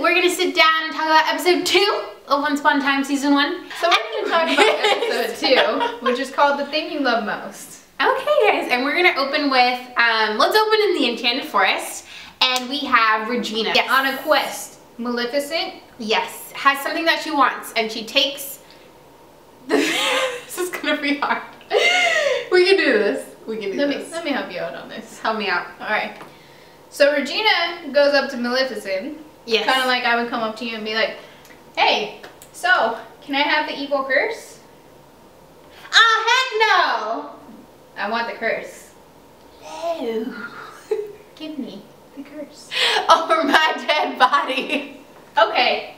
we're gonna sit down and talk about episode 2 of Once Upon a Time season 1. So we're gonna talk about episode 2, which is called The Thing You Love Most. Okay guys, and we're gonna open with, let's open in the Enchanted Forest, and we have Regina. Yes. On a quest. Maleficent. Yes, has something that she wants, and she takes the this is gonna be hard. We can do this. We can do this. Let me help you out on this. Help me out. Alright. So Regina goes up to Maleficent. Yes. Kind of like I would come up to you and be like, hey, so, can I have the evil curse? Oh, heck no! I want the curse. No. Give me the curse. Over my dead body. Okay.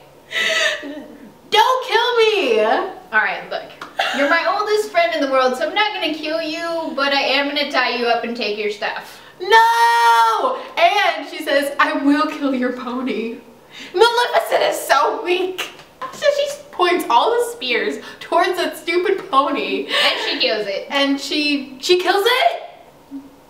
Don't kill me! Alright, look. You're my oldest friend in the world, so I'm not gonna kill you, but I am gonna tie you up and take your stuff. No! And she says, I will kill your pony. Maleficent is so weak. So she points all the spears towards that stupid pony. And she kills it. And she kills it?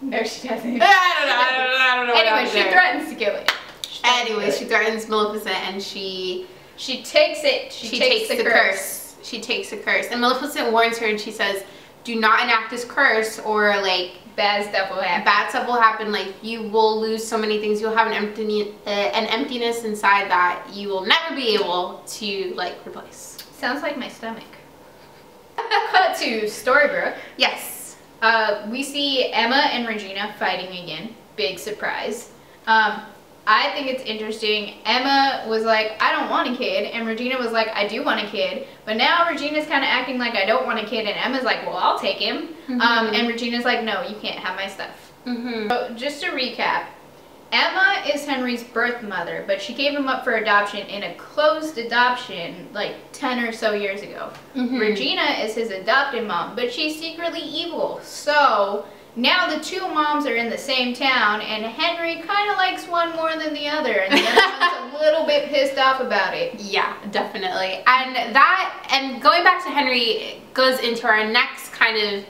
No, she doesn't. I don't know. Anyway, she threatens to kill it. She threatens Maleficent and she takes it. She takes the curse. She takes the curse. And Maleficent warns her and she says, do not enact this curse or like bad stuff will happen. Bad stuff will happen. Like you will lose so many things. You'll have an emptiness inside that you will never be able to like replace. Sounds like my stomach. Cut to Storybrooke. Yes. We see Emma and Regina fighting again. Big surprise. I think it's interesting. Emma was like, I don't want a kid, and Regina was like, I do want a kid. But now Regina's kind of acting like I don't want a kid, and Emma's like, well, I'll take him. And Regina's like, no, you can't have my stuff. So just to recap, Emma is Henry's birth mother, but she gave him up for adoption in a closed adoption like 10 or so years ago. Regina is his adopted mom, but she's secretly evil. So now the two moms are in the same town, and Henry kind of likes one more than the other, and the other one's a little bit pissed off about it. Yeah, definitely. And going back to Henry goes into our next kind of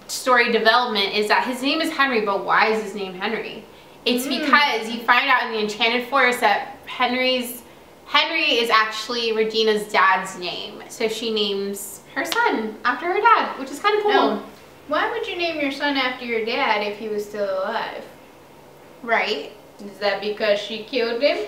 story development, is that his name is Henry, but why is his name Henry? It's because you find out in the Enchanted Forest that Henry is actually Regina's dad's name. So she names her son after her dad, which is kind of cool. No. Why would you name your son after your dad if he was still alive? Right. Is that because she killed him?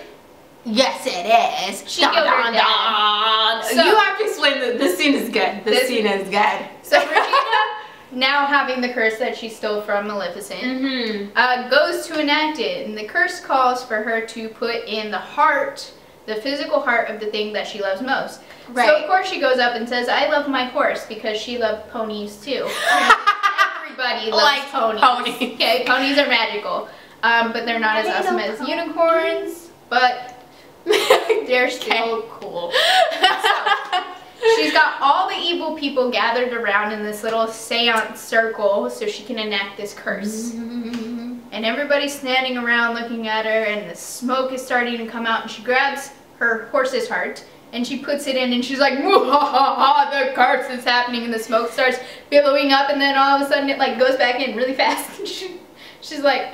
Yes, it is. She killed her dad. So, you have to explain that this scene is good. This scene is good. So Regina, now having the curse that she stole from Maleficent, goes to enact it. And the curse calls for her to put in the heart, the physical heart of the thing that she loves most. Right. So of course she goes up and says, I love my horse, because she loved ponies too. Everybody loves ponies. Okay, ponies are magical. But they're not as awesome as unicorns, but they're still cool. So, she's got all the evil people gathered around in this little seance circle so she can enact this curse. And everybody's standing around looking at her, and the smoke is starting to come out, and she grabs her horse's heart and she puts it in, and she's like, the curse is happening, and the smoke starts billowing up, and then all of a sudden it like goes back in really fast. She's like,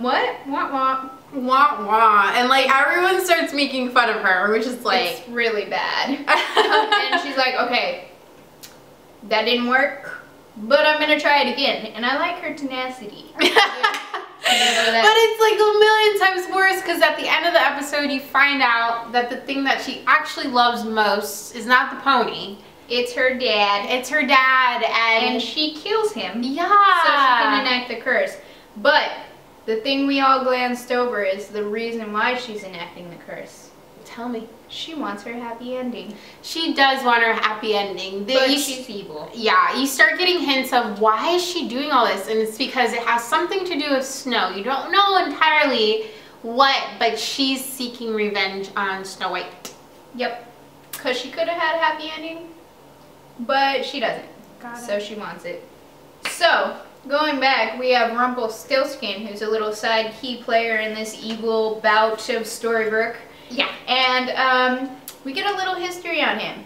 what? Wah wah. Wah wah. And like everyone starts making fun of her, which is like, it's really bad. And she's like, okay, that didn't work, but I'm gonna try it again. And I like her tenacity. But it's like a million times worse, because at the end of the episode you find out that the thing that she actually loves most is not the pony. It's her dad. It's her dad, and she kills him. Yeah. So she can enact the curse. But the thing we all glanced over is the reason why she's enacting the curse. Tell me. She wants her happy ending. She does want her happy ending. But she's evil. Yeah, you start getting hints of why is she doing all this, and it's because it has something to do with Snow. You don't know entirely what, but she's seeking revenge on Snow White. Yep. Because she could have had a happy ending, but she doesn't. So she wants it. So, going back, we have Rumpelstiltskin, who's a little side key player in this evil bout of Storybrooke. Yeah. And we get a little history on him.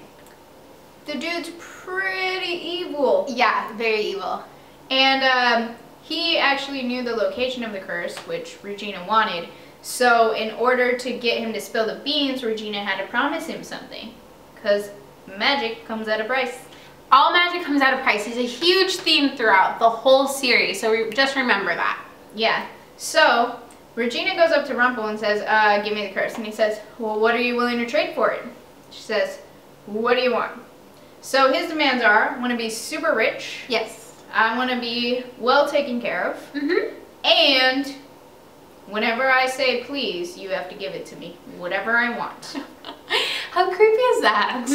The dude's pretty evil. Yeah, very evil. And he actually knew the location of the curse, which Regina wanted. So in order to get him to spill the beans, Regina had to promise him something. Because magic comes at a price. All magic comes at a price is a huge theme throughout the whole series, so just remember that. Yeah. So Regina goes up to Rumple and says, give me the curse. And he says, well, what are you willing to trade for it? She says, what do you want? So his demands are, I want to be super rich. Yes. I want to be well taken care of. Mm-hmm. And whenever I say please, you have to give it to me. Whatever I want. How creepy is that?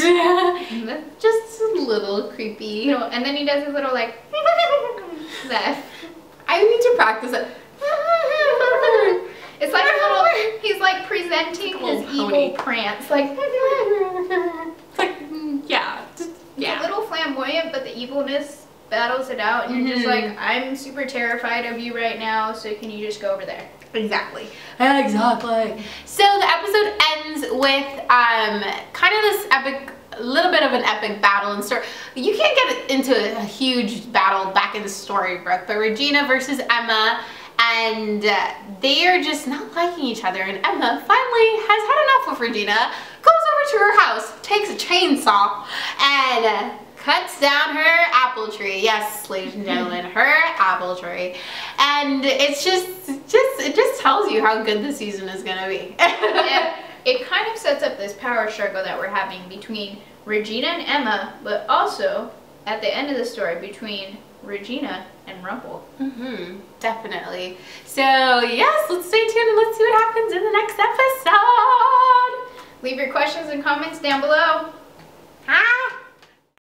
Just a little creepy. No, and then he does his little like that. I need to practice it. It's like a little, he's like presenting his evil prance. Like, yeah. yeah. A little flamboyant, but the evilness battles it out. And you're just like, I'm super terrified of you right now, so can you just go over there? Exactly. Exactly. So the episode ends with kind of this epic, little bit of an epic battle and story. You can't get into a huge battle back in the storybook, but Regina versus Emma, and they are just not liking each other. And Emma finally has had enough of Regina, goes over to her house, takes a chainsaw, and cuts down her apple tree. Yes, ladies and gentlemen, her apple tree. And it's it just tells you how good the season is gonna be. Yeah, it kind of sets up this power struggle that we're having between Regina and Emma, but also at the end of the story between Regina and Rumple. Definitely. So yes, let's stay tuned and let's see what happens in the next episode. Leave your questions and comments down below. Ah.